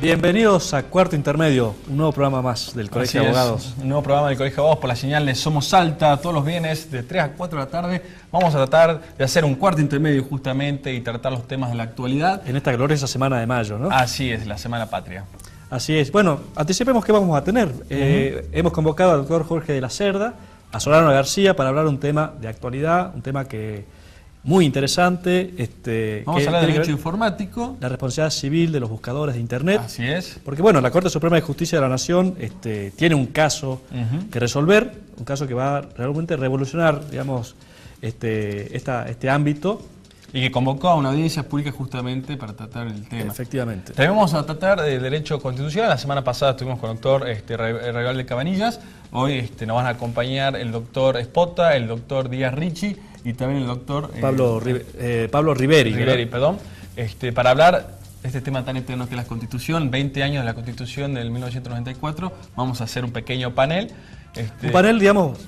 Bienvenidos a Cuarto Intermedio, un nuevo programa más del Colegio de Abogados. Un nuevo programa del Colegio de Abogados por la señal de Somos Salta, todos los viernes de 3 a 4 de la tarde. Vamos a tratar de hacer un cuarto intermedio justamente y tratar los temas de la actualidad. En esta gloriosa semana de mayo, ¿no? Así es, la Semana Patria. Así es. Bueno, anticipemos qué vamos a tener. Hemos convocado al doctor Jorge de la Cerda, a Solano García, para hablar un tema de actualidad, un tema que muy interesante. Vamos a hablar de derecho informático. La responsabilidad civil de los buscadores de Internet. Así es. Porque bueno, la Corte Suprema de Justicia de la Nación tiene un caso que resolver, un caso que va a realmente revolucionar, digamos, este ámbito. Y que convocó a una audiencia pública justamente para tratar el tema. Efectivamente. También vamos a tratar de derecho constitucional. La semana pasada estuvimos con el doctor Regal de Cabanillas. Hoy nos van a acompañar el doctor Espota, el doctor Díaz Ricci y también el doctor Pablo Riveri. Riveri, perdón, para hablar de este tema tan eterno que es la Constitución, 20 años de la Constitución del 1994. Vamos a hacer un pequeño panel. Un panel, digamos,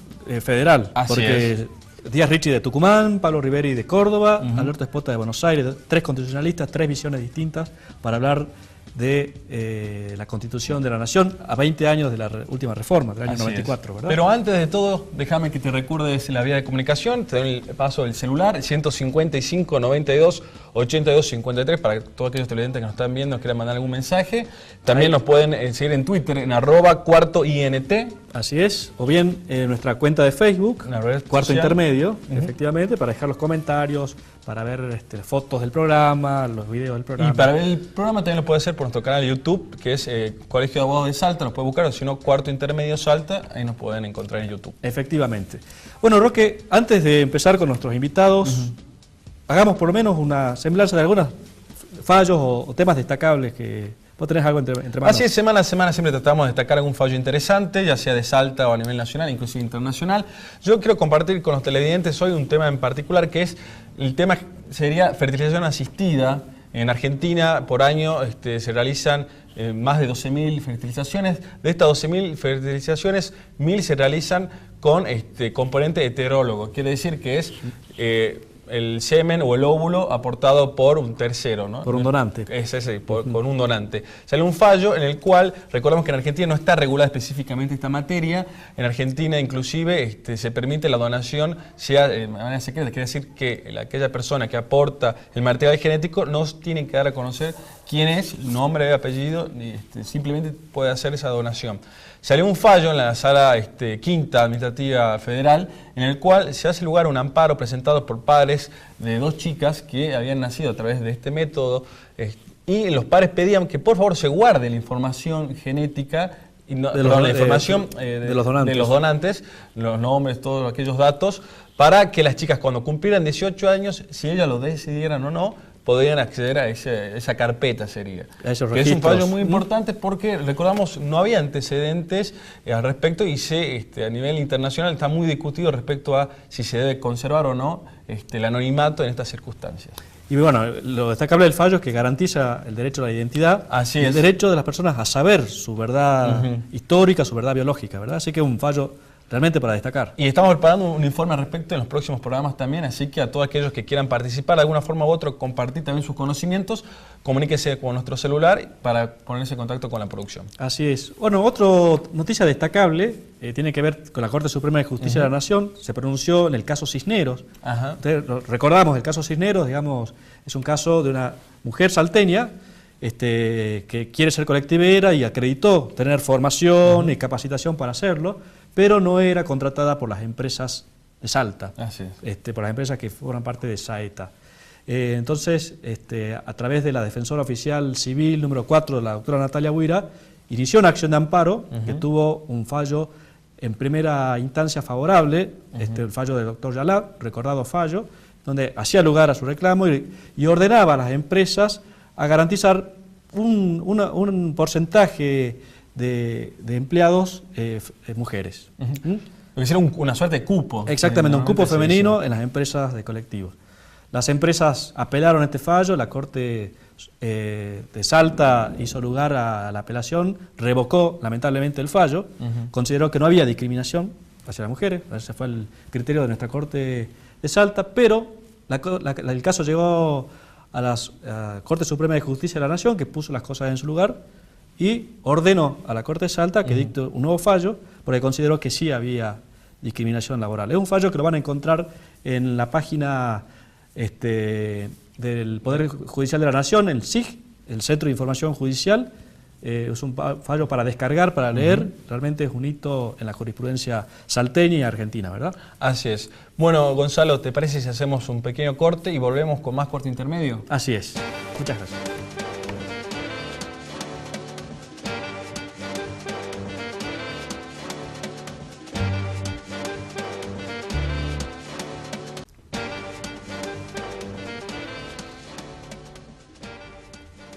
federal. Así porque es. Díaz Ricci de Tucumán, Pablo Riveri de Córdoba, Alberto Espota de Buenos Aires, 3 constitucionalistas, 3 visiones distintas para hablar de la Constitución de la Nación a 20 años de la última reforma, del año 94, ¿verdad? Pero antes de todo, déjame que te recuerdes la vía de comunicación. Te doy el paso del celular, 155 92 82 53, para todos aquellos televidentes que nos están viendo, quieran mandar algún mensaje. También nos pueden seguir en Twitter, en @cuartoINT. Así es, o bien nuestra cuenta de Facebook, Cuarto Intermedio, efectivamente, para dejar los comentarios, para ver fotos del programa, los videos del programa. Y para ver el programa también lo puede hacer por nuestro canal de YouTube, que es Colegio de Abogados de Salta, nos puede buscar, o si no, Cuarto Intermedio Salta, ahí nos pueden encontrar en YouTube. Efectivamente. Bueno, Roque, antes de empezar con nuestros invitados, hagamos por lo menos una semblanza de algunos fallos o temas destacables que vos tenés algo entre manos. Así es, semana a semana siempre tratamos de destacar algún fallo interesante, ya sea de Salta o a nivel nacional, inclusive internacional. Yo quiero compartir con los televidentes hoy un tema en particular, que es el tema sería fertilización asistida. En Argentina por año se realizan más de 12.000 fertilizaciones. De estas 12.000 fertilizaciones, 1.000 se realizan con componente heterólogo. Quiere decir que es el semen o el óvulo aportado por un tercero, ¿no? Por un donante. Con un donante. Sale un fallo en el cual, recordemos que en Argentina no está regulada específicamente esta materia. En Argentina inclusive se permite la donación sea de manera secreta. Quiere decir que aquella persona que aporta el material genético no tiene que dar a conocer quién es, nombre, apellido, simplemente puede hacer esa donación. Salió un fallo en la Sala Quinta Administrativa Federal, en el cual se hace lugar a un amparo presentado por padres de 2 chicas que habían nacido a través de este método, y los padres pedían que por favor se guarde la información genética, la información de los donantes, los nombres, todos aquellos datos, para que las chicas cuando cumplieran 18 años, si ellas lo decidieran o no, podrían acceder a esa carpeta, sería. Que es un fallo muy importante porque, recordamos, no había antecedentes al respecto y a nivel internacional está muy discutido respecto a si se debe conservar o no el anonimato en estas circunstancias. Y bueno, lo destacable del fallo es que garantiza el derecho a la identidad y el derecho de las personas a saber su verdad histórica, su verdad biológica, ¿verdad? Así que es un fallo realmente para destacar. Y estamos preparando un informe al respecto en los próximos programas también, así que a todos aquellos que quieran participar de alguna forma u otra, compartir también sus conocimientos, comuníquese con nuestro celular para ponerse en contacto con la producción. Así es. Bueno, otra noticia destacable tiene que ver con la Corte Suprema de Justicia de la Nación. Se pronunció en el caso Cisneros. Recordamos el caso Cisneros, digamos, es un caso de una mujer salteña que quiere ser colectivera y acreditó tener formación y capacitación para hacerlo, pero no era contratada por las empresas de Salta, por las empresas que forman parte de Saeta. Entonces, a través de la Defensora Oficial Civil número 4 de la doctora Natalia Huira, inició una acción de amparo que tuvo un fallo en primera instancia favorable, el fallo del doctor Yalá, recordado fallo, donde hacía lugar a su reclamo y ordenaba a las empresas a garantizar un porcentaje de empleados mujeres. Lo que hicieron una suerte de cupo. Exactamente, un cupo femenino en las empresas de colectivos. Las empresas apelaron a este fallo, la Corte de Salta hizo lugar a la apelación, revocó lamentablemente el fallo, consideró que no había discriminación hacia las mujeres, ese fue el criterio de nuestra Corte de Salta, pero el caso llegó a la Corte Suprema de Justicia de la Nación, que puso las cosas en su lugar, y ordenó a la Corte Salta que dicte un nuevo fallo, porque consideró que sí había discriminación laboral. Es un fallo que lo van a encontrar en la página del Poder Judicial de la Nación, el CIJ, el Centro de Información Judicial. Es un fallo para descargar, para leer. Realmente es un hito en la jurisprudencia salteña y argentina, ¿verdad? Así es. Bueno, Gonzalo, ¿te parece si hacemos un pequeño corte y volvemos con más corte intermedio? Así es. Muchas gracias.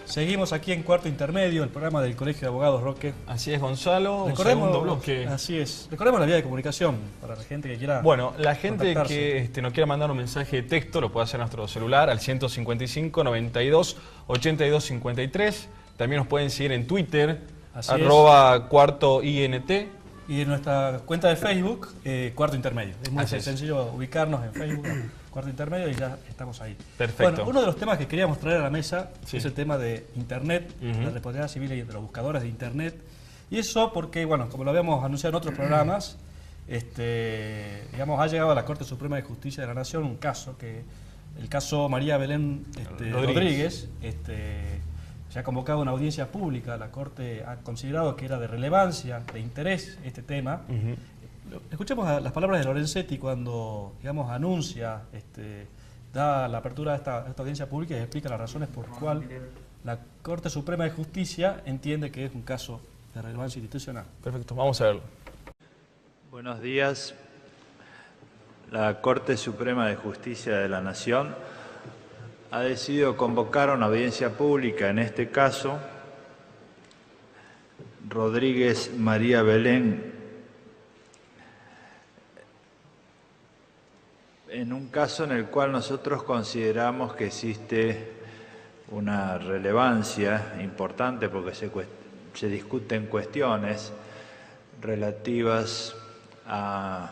Seguimos aquí en Cuarto Intermedio, el programa del Colegio de Abogados Roque. Así es, Gonzalo. Recordemos, segundo bloque. Así es. Recordemos la vía de comunicación para la gente que quiera. Bueno, la gente que nos quiera mandar un mensaje de texto lo puede hacer a nuestro celular al 155 92 82 53. También nos pueden seguir en Twitter, @cuartoINT. Y en nuestra cuenta de Facebook, Cuarto Intermedio. Es muy sencillo ubicarnos en Facebook, Cuarto Intermedio, y ya estamos ahí. Perfecto. Bueno, uno de los temas que queríamos traer a la mesa es el tema de Internet, la responsabilidad civil y de los buscadores de Internet. Y eso porque, bueno, como lo habíamos anunciado en otros programas, digamos, ha llegado a la Corte Suprema de Justicia de la Nación un caso, el caso María Belén Rodríguez, se ha convocado una audiencia pública. La Corte ha considerado que era de relevancia, de interés este tema. Escuchemos las palabras de Lorenzetti cuando, digamos, anuncia, da la apertura a esta audiencia pública y explica las razones por las cuales la Corte Suprema de Justicia entiende que es un caso de relevancia institucional. Perfecto, vamos a verlo. Buenos días. La Corte Suprema de Justicia de la Nación ha decidido convocar una audiencia pública, en este caso, Rodríguez María Belén, en un caso en el cual nosotros consideramos que existe una relevancia importante porque se discuten cuestiones relativas a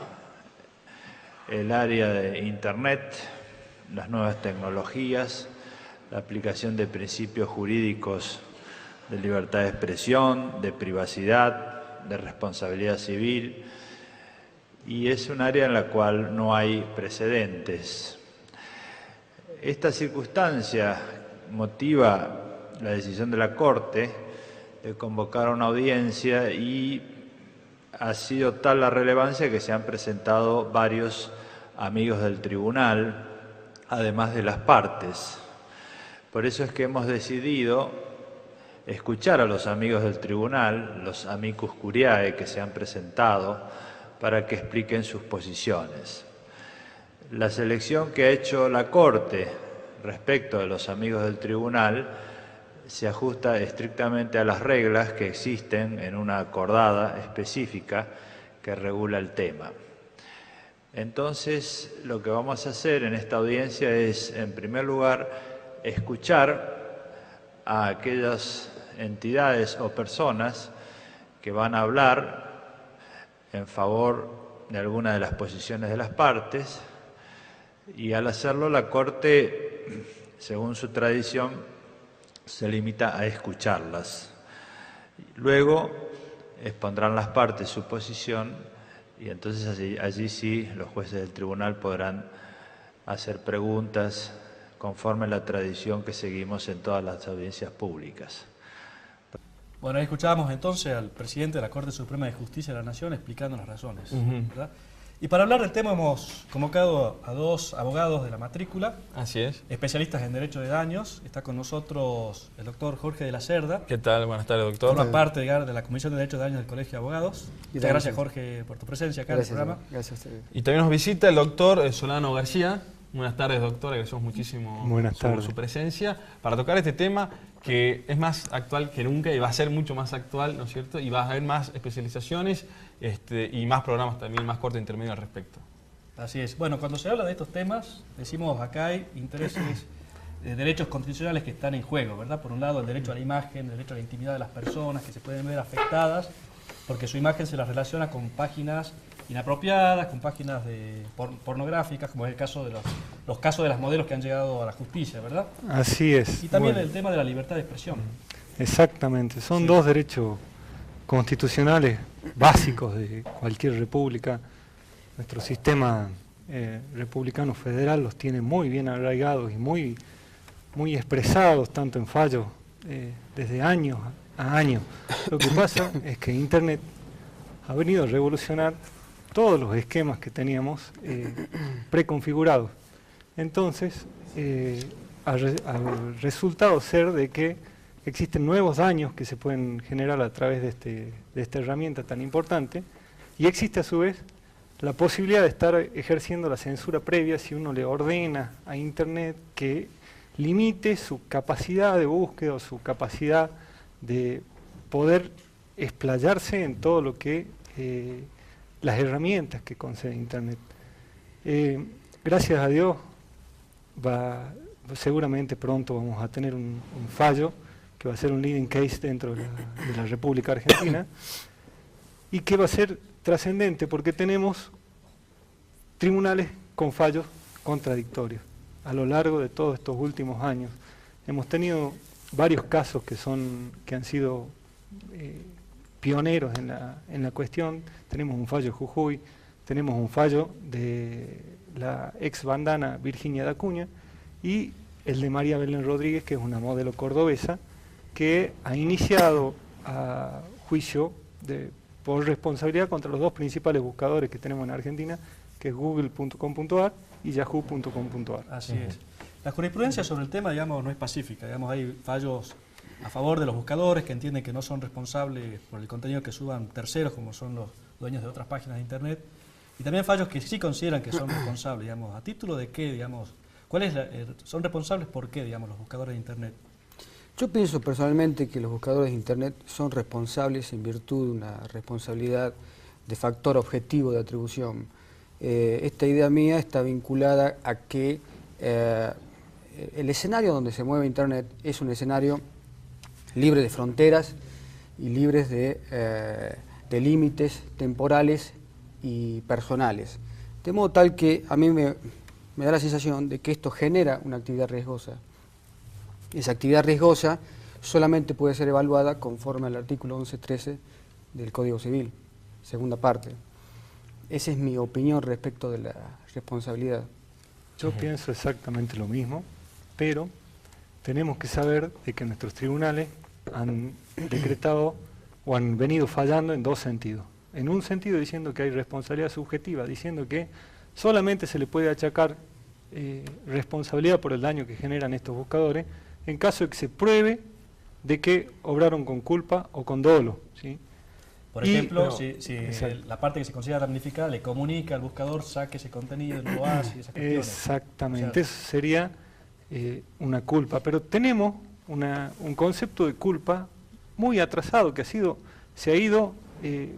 el área de Internet, las nuevas tecnologías, la aplicación de principios jurídicos de libertad de expresión, de privacidad, de responsabilidad civil, y es un área en la cual no hay precedentes. Esta circunstancia motiva la decisión de la Corte de convocar una audiencia y ha sido tal la relevancia que se han presentado varios amigos del tribunal, además de las partes. Por eso es que hemos decidido escuchar a los amigos del tribunal, los amicus curiae que se han presentado, para que expliquen sus posiciones. La selección que ha hecho la Corte respecto de los amigos del tribunal se ajusta estrictamente a las reglas que existen en una acordada específica que regula el tema. Entonces, lo que vamos a hacer en esta audiencia es, en primer lugar, escuchar a aquellas entidades o personas que van a hablar en favor de alguna de las posiciones de las partes, y al hacerlo la Corte, según su tradición, se limita a escucharlas. Luego expondrán las partes su posición y entonces allí sí los jueces del tribunal podrán hacer preguntas conforme a la tradición que seguimos en todas las audiencias públicas. Bueno, ahí escuchábamos entonces al presidente de la Corte Suprema de Justicia de la Nación explicando las razones, ¿verdad? Y para hablar del tema hemos convocado a dos abogados de la matrícula. Así es. Especialistas en Derecho de Daños. Está con nosotros el doctor Jorge de la Cerda. ¿Qué tal? Buenas tardes, doctor. Forma parte de la Comisión de Derecho de Daños del Colegio de Abogados. Muchas gracias, Jorge, por tu presencia acá en el programa. Gracias a usted. Y también nos visita el doctor Solano García. Buenas tardes, doctor. Agradecemos muchísimo su presencia para tocar este tema que es más actual que nunca y va a ser mucho más actual, ¿no es cierto? Y va a haber más especializaciones y más programas también, más corte intermedio al respecto. Así es. Bueno, cuando se habla de estos temas, decimos acá hay intereses, derechos constitucionales que están en juego, ¿verdad? Por un lado, el derecho a la imagen, el derecho a la intimidad de las personas que se pueden ver afectadas porque su imagen se las relaciona con páginas inapropiadas, con páginas pornográficas, como es el caso de los casos de las modelos que han llegado a la justicia, ¿verdad? Así es. Y también el tema de la libertad de expresión. Exactamente, son dos derechos constitucionales básicos de cualquier república. Nuestro sistema republicano federal los tiene muy bien arraigados y muy expresados, tanto en fallos desde años a años. Lo que pasa es que Internet ha venido a revolucionar todos los esquemas que teníamos preconfigurados. Entonces, ha resultado ser de que existen nuevos daños que se pueden generar a través de esta herramienta tan importante, y existe a su vez la posibilidad de estar ejerciendo la censura previa si uno le ordena a Internet que limite su capacidad de búsqueda o su capacidad de poder explayarse en todo lo que las herramientas que concede Internet. Gracias a Dios, seguramente pronto vamos a tener un fallo que va a ser un leading case dentro de la República Argentina y que va a ser trascendente porque tenemos tribunales con fallos contradictorios. A lo largo de todos estos últimos años hemos tenido varios casos que han sido pioneros en la cuestión. Tenemos un fallo de Jujuy, tenemos un fallo de la ex bandana Virginia Dacuña y el de María Belén Rodríguez, que es una modelo cordobesa, que ha iniciado a juicio por responsabilidad contra los dos principales buscadores que tenemos en Argentina, que es google.com.ar y yahoo.com.ar. Así es. La jurisprudencia sobre el tema, digamos, no es pacífica. Digamos, hay fallos a favor de los buscadores que entienden que no son responsables por el contenido que suban terceros, como son los dueños de otras páginas de Internet, y también fallos que sí consideran que son responsables, digamos, a título de qué, digamos, son responsables por qué, digamos, los buscadores de Internet. Yo pienso personalmente que los buscadores de Internet son responsables en virtud de una responsabilidad de factor objetivo de atribución. Esta idea mía está vinculada a que el escenario donde se mueve Internet es un escenario libre de fronteras y libres de límites temporales y personales. De modo tal que a mí me da la sensación de que esto genera una actividad riesgosa. Esa actividad riesgosa solamente puede ser evaluada conforme al artículo 11.13 del Código Civil, segunda parte. Esa es mi opinión respecto de la responsabilidad. Yo pienso exactamente lo mismo, pero tenemos que saber de que nuestros tribunales han decretado o han venido fallando en dos sentidos. En un sentido diciendo que hay responsabilidad subjetiva, diciendo que solamente se le puede achacar responsabilidad por el daño que generan estos buscadores en caso de que se pruebe de que obraron con culpa o con dolo, ¿sí? Por ejemplo, si la parte que se considera damnificada le comunica al buscador, saque ese contenido, no lo hace, esas cuestiones. Exactamente, o sea, eso sería una culpa. Pero tenemos un concepto de culpa muy atrasado que se ha ido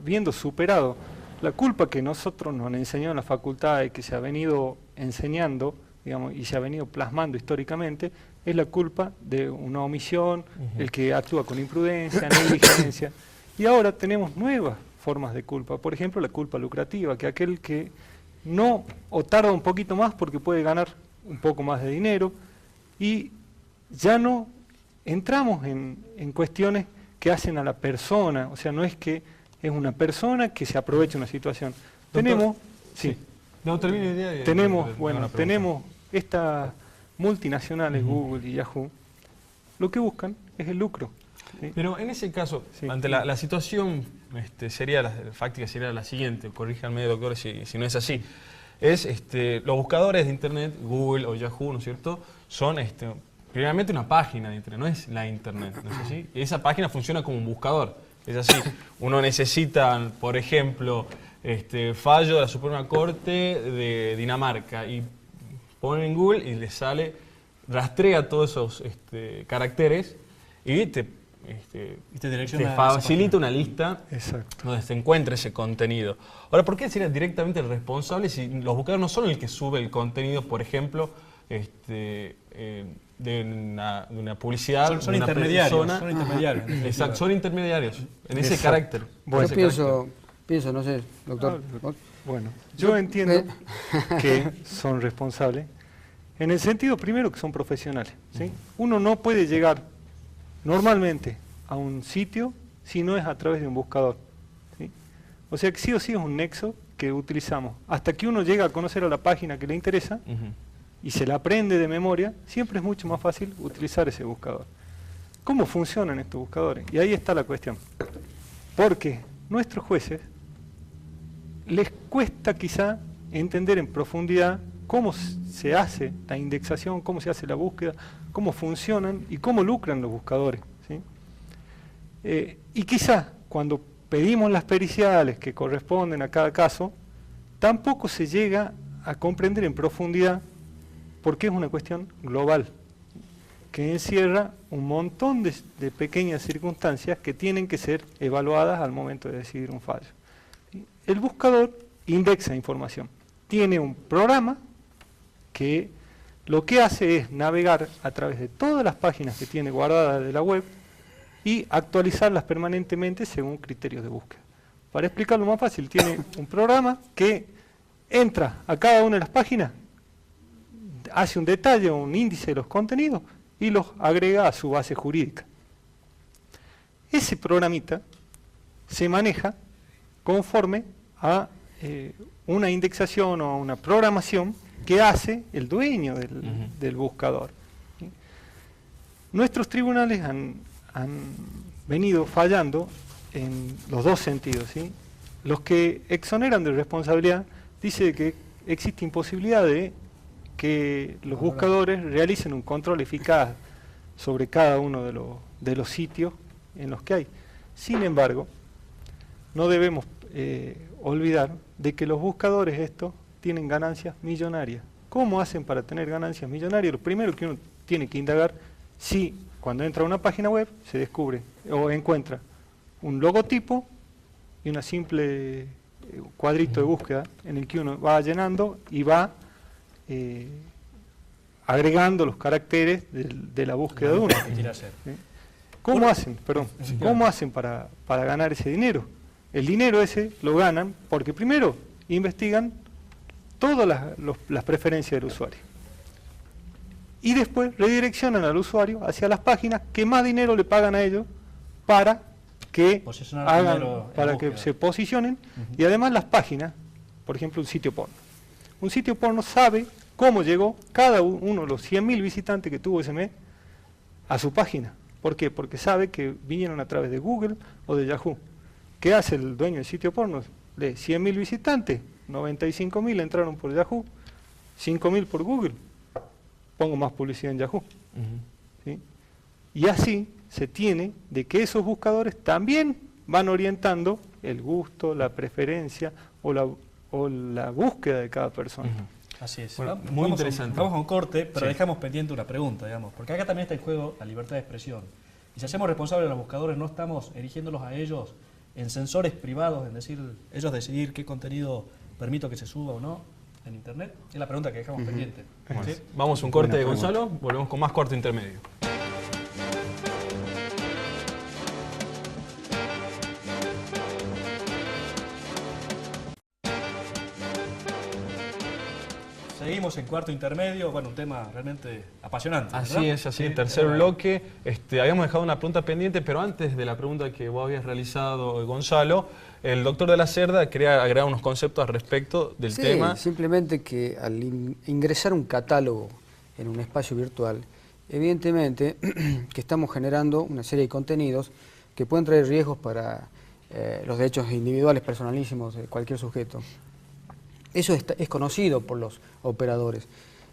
viendo superado. La culpa que nosotros nos han enseñado en la facultad y que se ha venido enseñando, digamos, y se ha venido plasmando históricamente, es la culpa de una omisión, el que actúa con imprudencia, negligencia. Y ahora tenemos nuevas formas de culpa, por ejemplo la culpa lucrativa, que aquel que no o tarda un poquito más porque puede ganar un poco más de dinero, y ya no entramos en cuestiones que hacen a la persona, o sea, no es que es una persona que se aprovecha una situación. Doctor, tenemos, sí, no, termine la idea. tenemos estas multinacionales, Google y Yahoo, lo que buscan es el lucro. ¿Sí? Pero en ese caso, sí, ante la situación fáctica sería la siguiente, corríjanme, doctor, si no es así. Los buscadores de Internet, Google o Yahoo, ¿no es cierto?, son primeramente una página de Internet, no es la Internet, ¿no es así? Y esa página funciona como un buscador, es así. Uno necesita, por ejemplo, fallo de la Suprema Corte de Dinamarca y pone en Google y le sale, rastrea todos esos caracteres y te facilita una lista. Exacto. Donde se encuentra ese contenido. Ahora, ¿por qué sería directamente el responsable si los buscadores no son el que sube el contenido, por ejemplo, de una publicidad? Son intermediarios. Son intermediarios. Exacto, son intermediarios en ese carácter. Bueno, yo pienso, no sé, doctor, Bueno, yo entiendo que son responsables en el sentido primero que son profesionales, ¿sí? Uno no puede llegar normalmente a un sitio si no es a través de un buscador, ¿sí? O sea que sí o sí es un nexo que utilizamos. Hasta que uno llega a conocer a la página que le interesa y se la aprende de memoria, siempre es mucho más fácil utilizar ese buscador. ¿Cómo funcionan estos buscadores? Y ahí está la cuestión. Porque nuestros jueces les cuesta quizá entender en profundidad cómo se hace la indexación, cómo se hace la búsqueda, cómo funcionan y cómo lucran los buscadores, ¿sí? Y quizá cuando pedimos las periciales que corresponden a cada caso, tampoco se llega a comprender en profundidad porque es una cuestión global, que encierra un montón de pequeñas circunstancias que tienen que ser evaluadas al momento de decidir un fallo. El buscador indexa información. Tiene un programa que lo que hace es navegar a través de todas las páginas que tiene guardadas de la web y actualizarlas permanentemente según criterios de búsqueda. Para explicarlo más fácil, tiene un programa que entra a cada una de las páginas, hace un detalle o un índice de los contenidos y los agrega a su base jurídica. Ese programita se maneja conforme a una indexación o una programación que hace el dueño del buscador, ¿sí? Nuestros tribunales han venido fallando en los dos sentidos, ¿sí? Los que exoneran de responsabilidad dicen que existe imposibilidad de que los buscadores realicen un control eficaz sobre cada uno de los sitios en los que hay. Sin embargo, no debemos olvidar de que los buscadores estos tienen ganancias millonarias. ¿Cómo hacen para tener ganancias millonarias? Lo primero que uno tiene que indagar si cuando entra a una página web se descubre o encuentra un logotipo y una simple cuadrito de búsqueda en el que uno va llenando y va agregando los caracteres de la búsqueda de uno. ¿Cómo hacen? Perdón. ¿Cómo hacen para ganar ese dinero? El dinero ese lo ganan porque primero investigan todas las preferencias del usuario. Y después redireccionan al usuario hacia las páginas que más dinero le pagan a ellos para que se posicionen. Y además las páginas, por ejemplo un sitio porno. Un sitio porno sabe cómo llegó cada uno de los 100.000 visitantes que tuvo ese mes a su página. ¿Por qué? Porque sabe que vinieron a través de Google o de Yahoo. ¿Qué hace el dueño del sitio porno? De 100.000 visitantes, 95.000 entraron por Yahoo, 5.000 por Google. Pongo más publicidad en Yahoo. ¿Sí? Y así se tiene de que esos buscadores también van orientando el gusto, la preferencia o la búsqueda de cada persona. Así es. Bueno, muy interesante. Vamos a un corte, pero dejamos pendiente una pregunta, digamos, porque acá también está en juego la libertad de expresión. Y si hacemos responsables a los buscadores, no estamos erigiéndolos a ellos en sensores privados, en decir, ellos decidir qué contenido permito que se suba o no en Internet. Es la pregunta que dejamos pendiente. ¿Sí? Vamos a un corte de Gonzalo, volvemos con más corte intermedio. Seguimos en cuarto intermedio, bueno, un tema realmente apasionante, ¿verdad? Así es, así, Sí, tercer bloque. Habíamos dejado una pregunta pendiente, pero antes de la pregunta que vos habías realizado, Gonzalo, el doctor de la Cerda quería agregar unos conceptos al respecto del tema. Simplemente que al ingresar un catálogo en un espacio virtual, evidentemente que estamos generando una serie de contenidos que pueden traer riesgos para los derechos individuales personalísimos de cualquier sujeto. Eso es conocido por los operadores,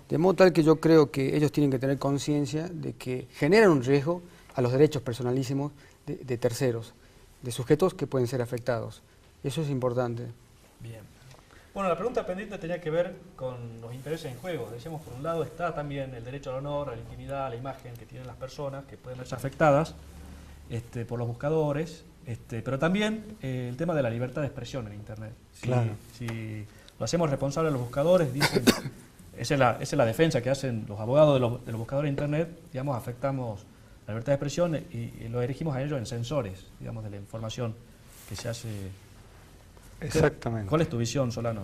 de modo tal que yo creo que ellos tienen que tener conciencia de que generan un riesgo a los derechos personalísimos de terceros, de sujetos que pueden ser afectados. Eso es importante. Bien. Bueno, la pregunta pendiente tenía que ver con los intereses en juego. Decíamos, por un lado está también el derecho al honor, a la intimidad, a la imagen que tienen las personas, que pueden verse afectadas por los buscadores, pero también el tema de la libertad de expresión en Internet. Claro. Si lo hacemos responsable a los buscadores, dicen, esa es la defensa que hacen los abogados de los buscadores de Internet, digamos, afectamos la libertad de expresión y lo dirigimos a ellos en sensores, digamos, de la información que se hace Exactamente. ¿Cuál es tu visión, Solano?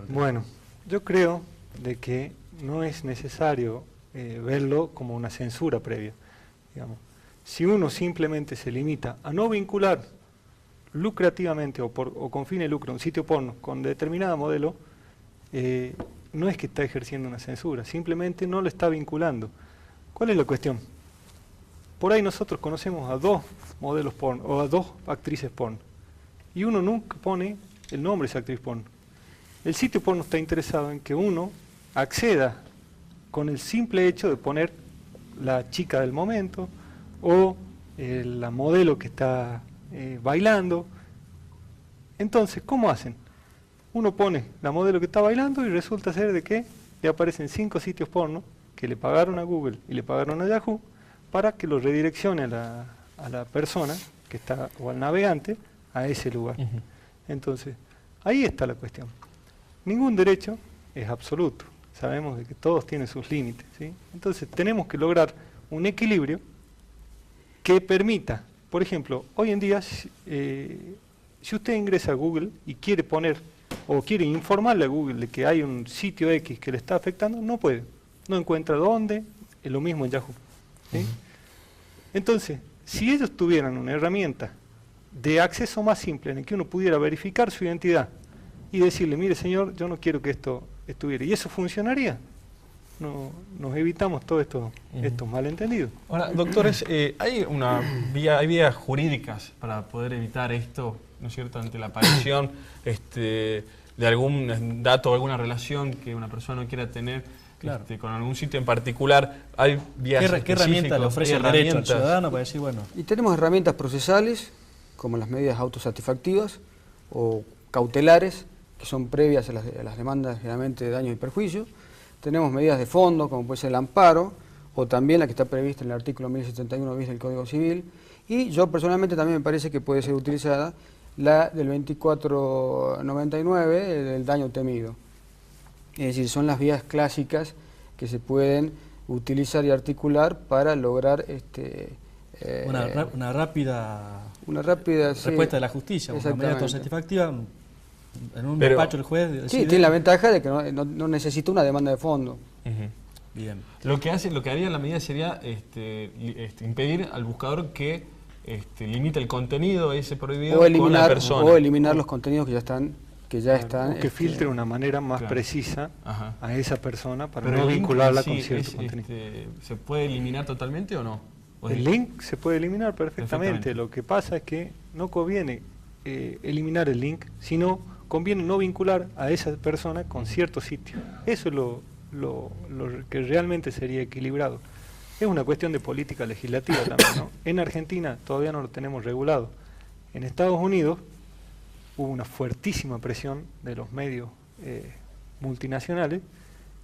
Bueno, yo creo de que no es necesario verlo como una censura previa. Digamos. Si uno simplemente se limita a no vincular lucrativamente o con fin de lucro un sitio porno con determinado modelo, no es que está ejerciendo una censura, simplemente no lo está vinculando. ¿Cuál es la cuestión? Por ahí nosotros conocemos a 2 modelos porno o a 2 actrices porno y uno nunca pone el nombre de esa actriz porno. El sitio porno está interesado en que uno acceda con el simple hecho de poner la chica del momento o la modelo que está bailando. Entonces, ¿cómo hacen? Uno pone la modelo que está bailando y resulta ser de que le aparecen 5 sitios porno que le pagaron a Google y le pagaron a Yahoo para que lo redireccione a la persona que está, o al navegante, a ese lugar. Entonces, ahí está la cuestión. Ningún derecho es absoluto. Sabemos de que todos tienen sus límites, ¿sí? Entonces, tenemos que lograr un equilibrio que permita, por ejemplo, hoy en día, si usted ingresa a Google y quiere poner, o quiere informarle a Google de que hay un sitio X que le está afectando, no puede. No encuentra dónde, es lo mismo en Yahoo. ¿Sí? Entonces, si ellos tuvieran una herramienta de acceso más simple en el que uno pudiera verificar su identidad y decirle, mire señor, yo no quiero que esto estuviera, y eso funcionaría, nos evitamos todos estos malentendidos. Ahora, doctores, hay vías jurídicas para poder evitar esto, ¿no es cierto?, ante la aparición de algún dato o alguna relación que una persona no quiera tener. Claro. Con algún sitio en particular, hay vías ¿Qué herramientas le ofrece el derecho al ciudadano para decir, bueno? Y tenemos herramientas procesales, como las medidas autosatisfactivas o cautelares, que son previas a las demandas generalmente de daños y perjuicios. Tenemos medidas de fondo, como puede ser el amparo, o también la que está prevista en el artículo 1071 bis del Código Civil. Y yo personalmente también me parece que puede ser utilizada la del 2499, del daño temido. Es decir, son las vías clásicas que se pueden utilizar y articular para lograr una rápida respuesta de la justicia, una medida autosatisfactiva. En un despacho el juez decide. Sí, tiene la ventaja de que no necesita una demanda de fondo. Bien. Lo que haría la medida sería impedir al buscador que limite el contenido ese prohibido con la persona. O eliminar los contenidos que ya están. O que filtre de una manera más precisa a esa persona para no vincularla con cierto contenido. ¿Se puede eliminar totalmente o no? El link se puede eliminar perfectamente. Lo que pasa es que no conviene eliminar el link, sino conviene no vincular a esa persona con cierto sitio. Eso es lo que realmente sería equilibrado. Es una cuestión de política legislativa también, ¿no? En Argentina todavía no lo tenemos regulado. En Estados Unidos hubo una fuertísima presión de los medios multinacionales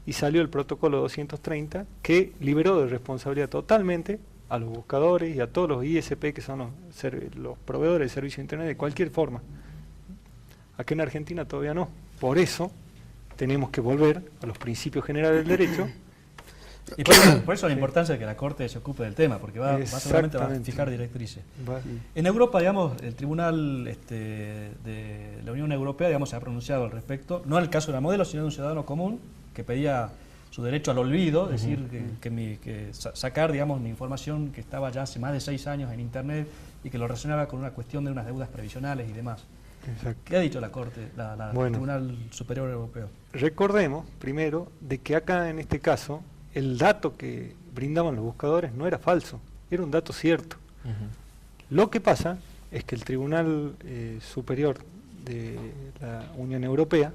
y salió el protocolo 230 que liberó de responsabilidad totalmente a los buscadores y a todos los ISP, que son los proveedores de servicio de Internet de cualquier forma. Aquí en Argentina todavía no. Por eso tenemos que volver a los principios generales del derecho. Y por eso la importancia de que la Corte se ocupe del tema, porque seguramente va a fijar directrices. En Europa, digamos, el Tribunal de la Unión Europea, digamos, se ha pronunciado al respecto, no al caso de la modelo, sino de un ciudadano común que pedía su derecho al olvido, es decir, que sacar, digamos, mi información que estaba ya hace más de 6 años en Internet y que lo relacionaba con una cuestión de unas deudas previsionales y demás. Exacto. ¿Qué ha dicho la Corte, el Tribunal Superior Europeo? Recordemos, primero, de que acá en este caso el dato que brindaban los buscadores no era falso, era un dato cierto. Lo que pasa es que el Tribunal Superior de la Unión Europea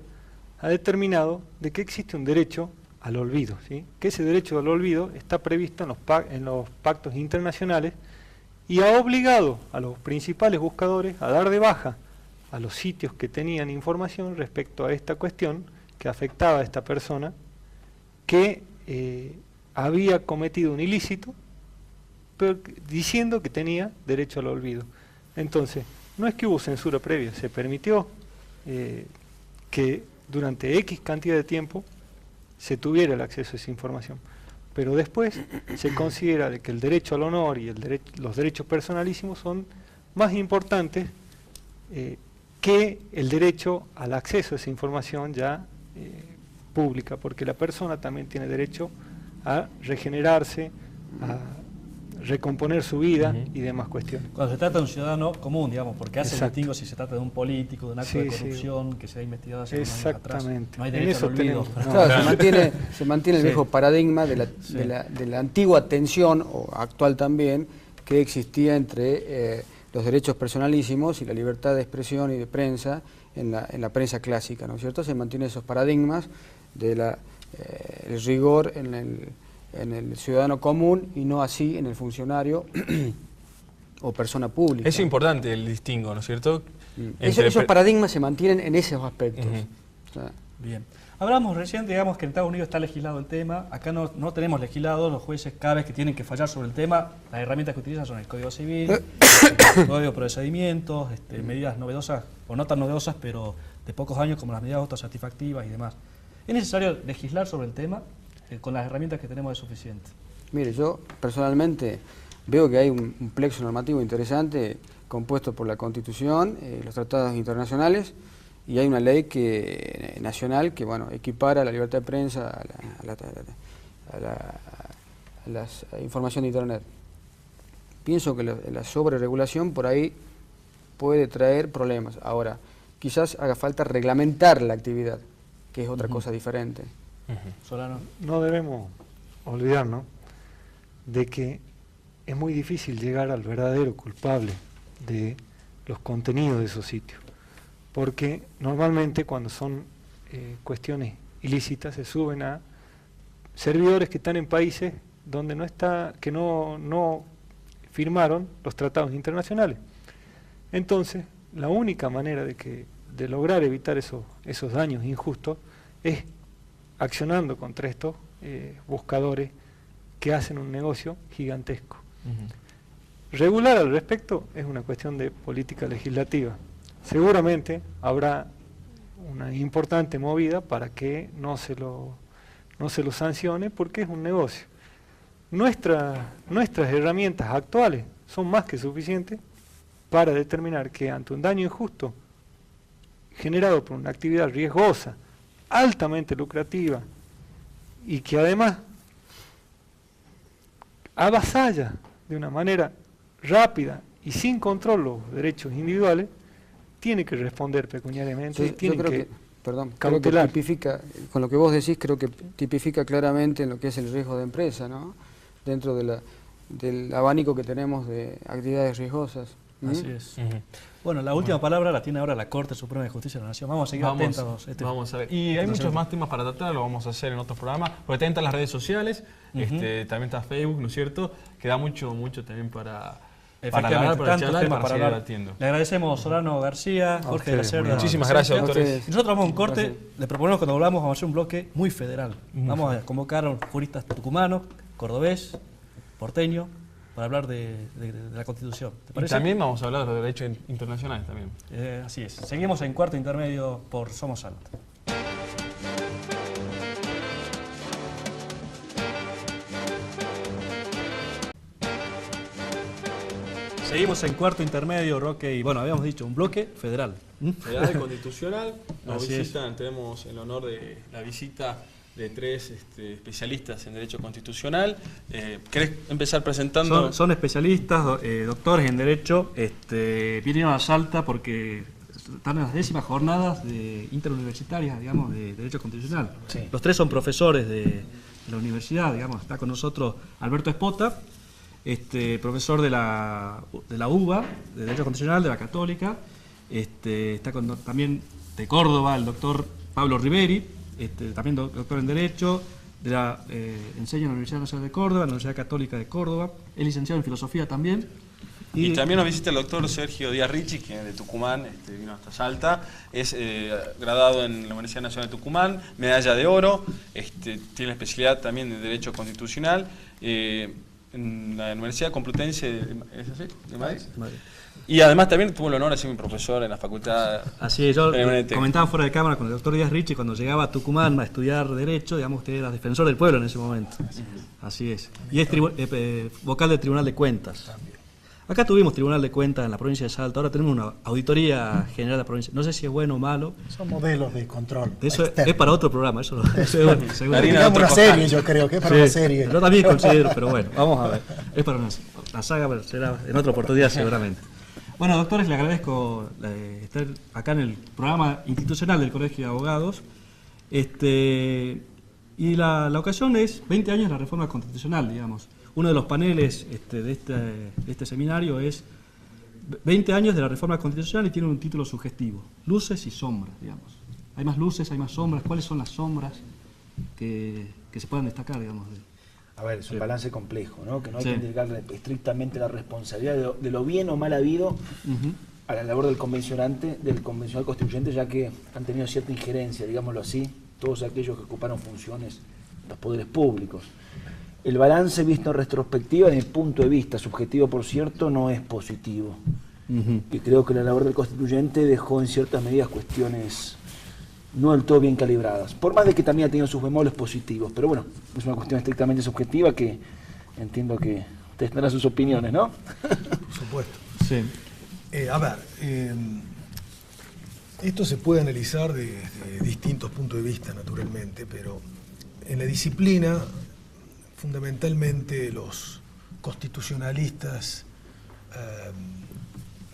ha determinado de que existe un derecho al olvido, ¿sí? Que ese derecho al olvido está previsto en los pactos internacionales y ha obligado a los principales buscadores a dar de baja a los sitios que tenían información respecto a esta cuestión que afectaba a esta persona que había cometido un ilícito, pero diciendo que tenía derecho al olvido. Entonces, no es que hubo censura previa, se permitió que durante X cantidad de tiempo se tuviera el acceso a esa información, pero después se considera de que el derecho al honor y los derechos personalísimos son más importantes que el derecho al acceso a esa información ya pública, porque la persona también tiene derecho a regenerarse, a recomponer su vida y demás cuestiones. Cuando se trata de un ciudadano común, digamos, porque hace el Exacto. distingo si se trata de un político, de un acto de corrupción que se ha investigado hace unos años atrás. Exactamente. No hay En derecho eso al olvido. tenemos- Claro, se mantiene el Sí. viejo paradigma de Sí. la antigua tensión, o actual también, que existía entre los derechos personalísimos y la libertad de expresión y de prensa en la prensa clásica, ¿no es cierto? Se mantienen esos paradigmas de el rigor en el ciudadano común y no así en el funcionario o persona pública. Es importante el distingo, ¿no es cierto? Esos paradigmas se mantienen en esos aspectos. O sea, Bien. Hablamos recién, digamos, que en Estados Unidos está legislado el tema. Acá no tenemos legislado. Los jueces, cada vez que tienen que fallar sobre el tema, las herramientas que utilizan son el Código Civil, el Código de Procedimientos, medidas novedosas, o no tan novedosas, pero de pocos años, como las medidas autosatisfactivas y demás. ¿Es necesario legislar sobre el tema? Con las herramientas que tenemos es suficiente. mire, yo personalmente veo que hay un plexo normativo interesante compuesto por la Constitución, los tratados internacionales, y hay una ley nacional que, bueno, equipara la libertad de prensa a la información de Internet. Pienso que la sobreregulación por ahí puede traer problemas. Ahora, quizás haga falta reglamentar la actividad, que es otra cosa diferente. Solano. No debemos olvidarnos de que es muy difícil llegar al verdadero culpable de los contenidos de esos sitios, porque normalmente cuando son cuestiones ilícitas se suben a servidores que están en países donde que no firmaron los tratados internacionales. Entonces, la única manera de lograr evitar esos daños injustos es accionando contra estos buscadores que hacen un negocio gigantesco. Regular al respecto es una cuestión de política legislativa. Seguramente habrá una importante movida para que no se lo sancione, porque es un negocio. Nuestras herramientas actuales son más que suficientes para determinar que ante un daño injusto generado por una actividad riesgosa, altamente lucrativa, y que además avasalla de una manera rápida y sin control los derechos individuales, tiene que responder pecuniariamente, tiene que cautelar. Con lo que vos decís, creo que tipifica claramente en lo que es el riesgo de empresa, ¿no? Dentro del abanico que tenemos de actividades riesgosas. Así es. Bueno, la última palabra la tiene ahora la Corte Suprema de Justicia de la Nación. Vamos a seguir atentos. Vamos a ver. Y hay muchos más temas para tratar, lo vamos a hacer en otros programas, porque también están las redes sociales, también está Facebook, ¿no es cierto? Que da mucho también para hablar, para charlar y para seguir debatiendo. Le agradecemos a Solano García, Jorge de la Cerda. Muchísimas gracias, doctores. Y nosotros vamos a un corte, le proponemos cuando volvamos vamos a hacer un bloque muy federal. Vamos a convocar a juristas tucumanos, cordobés, porteño, para hablar de la Constitución. ¿Te parece? Y también vamos a hablar de los derechos internacionales también. Así es. Seguimos en Cuarto Intermedio por Somos Salta. Seguimos en Cuarto Intermedio, Roque, y bueno, habíamos dicho un bloque federal. Federal y constitucional. Nos Así visitan, tenemos el honor de la visita de tres especialistas en Derecho Constitucional. ¿Querés empezar presentando? Son especialistas, doctores en Derecho, vinieron a Salta porque están en las 10ª jornadas interuniversitarias, digamos, de Derecho Constitucional. Sí. Los tres son profesores de la universidad, digamos. Está con nosotros Alberto Espota, profesor de la UBA, de Derecho Constitucional, de la Católica. Está también de Córdoba el doctor Pablo Riveri, también doctor en Derecho, enseña en la Universidad Nacional de Córdoba, en la Universidad Católica de Córdoba, es licenciado en Filosofía también. Y también nos visita el doctor Sergio Díaz Ricci, que es de Tucumán, vino hasta Salta, es graduado en la Universidad Nacional de Tucumán, medalla de oro, tiene la especialidad también de Derecho Constitucional, en la Universidad Complutense de Madrid. Y además también tuvo el honor de ser mi profesor en la facultad. Así es, yo comentaba fuera de cámara con el doctor Díaz Ricci, cuando llegaba a Tucumán a estudiar Derecho, digamos, usted era defensor del pueblo en ese momento. Así es. Y es vocal del Tribunal de Cuentas. Acá tuvimos Tribunal de Cuentas en la provincia de Salta, ahora tenemos una auditoría general de la provincia. No sé si es bueno o malo. Son modelos de control. Eso externo. es para otro programa, eso seguro. Digamos una serie, yo creo que es para una serie. Yo también considero, pero bueno, vamos a ver. Es para una saga, pero será en otra oportunidad seguramente. Bueno, doctores, les agradezco estar acá en el programa institucional del Colegio de Abogados. Y la ocasión es 20 años de la reforma constitucional, digamos. Uno de los paneles de este seminario es 20 años de la reforma constitucional y tiene un título sugestivo, luces y sombras, digamos. Hay más luces, hay más sombras. ¿Cuáles son las sombras que se puedan destacar, digamos? A ver, es un balance complejo, ¿no? Que no hay que entregarle estrictamente la responsabilidad de lo bien o mal habido a la labor del convencional constituyente, ya que han tenido cierta injerencia, digámoslo así, todos aquellos que ocuparon funciones de los poderes públicos. El balance visto en retrospectiva, desde mi punto de vista, subjetivo por cierto, no es positivo. Y creo que la labor del constituyente dejó en ciertas medidas cuestiones no del todo bien calibradas, por más de que también ha tenido sus bemoles positivos, pero bueno, es una cuestión estrictamente subjetiva que entiendo que ustedes tendrán sus opiniones, ¿no? Por supuesto. Sí. A ver, esto se puede analizar de distintos puntos de vista, naturalmente, pero en la disciplina, fundamentalmente los constitucionalistas